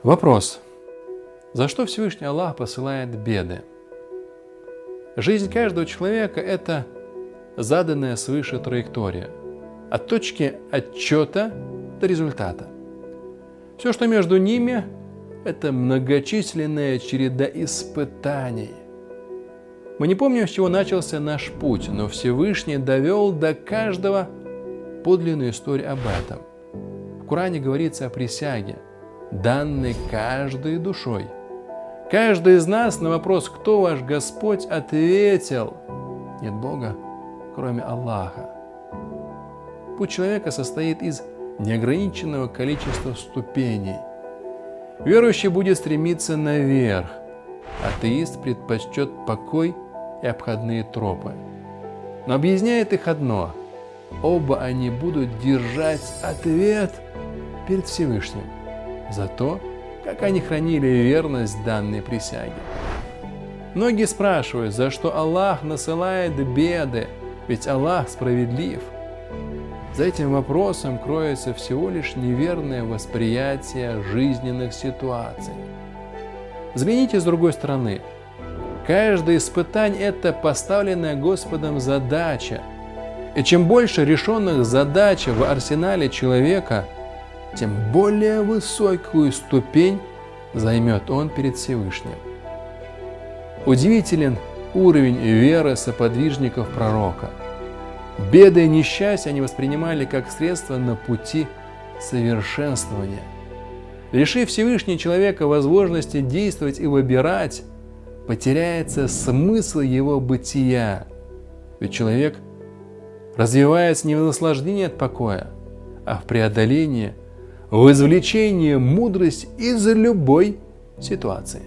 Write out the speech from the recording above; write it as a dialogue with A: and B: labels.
A: Вопрос. За что Всевышний Аллах посылает беды? Жизнь каждого человека – это заданная свыше траектория. От точки отчета до результата. Все, что между ними – это многочисленная череда испытаний. Мы не помним, с чего начался наш путь, но Всевышний довел до каждого подлинную историю об этом. В Коране говорится о присяге, данной каждой душой. Каждый из нас на вопрос «Кто ваш Господь?» ответил: нет Бога, кроме Аллаха. Путь человека состоит из неограниченного количества ступеней. Верующий будет стремиться наверх, атеист предпочтет покой и обходные тропы. Но объединяет их одно – оба они будут держать ответ перед Всевышним за то, как они хранили верность данной присяге. Многие спрашивают, за что Аллах насылает беды, ведь Аллах справедлив. За этим вопросом кроется всего лишь неверное восприятие жизненных ситуаций. Взгляните с другой стороны. Каждое испытание – это поставленная Господом задача. И чем больше решенных задач в арсенале человека, тем более высокую ступень займет он перед Всевышним. Удивителен уровень веры соподвижников пророка. Беды и несчастья они воспринимали как средство на пути совершенствования. Лишив Всевышний человека возможности действовать и выбирать, потеряется смысл его бытия. Ведь человек развивается не в наслаждении от покоя, а в преодолении, в извлечении мудрости из любой ситуации.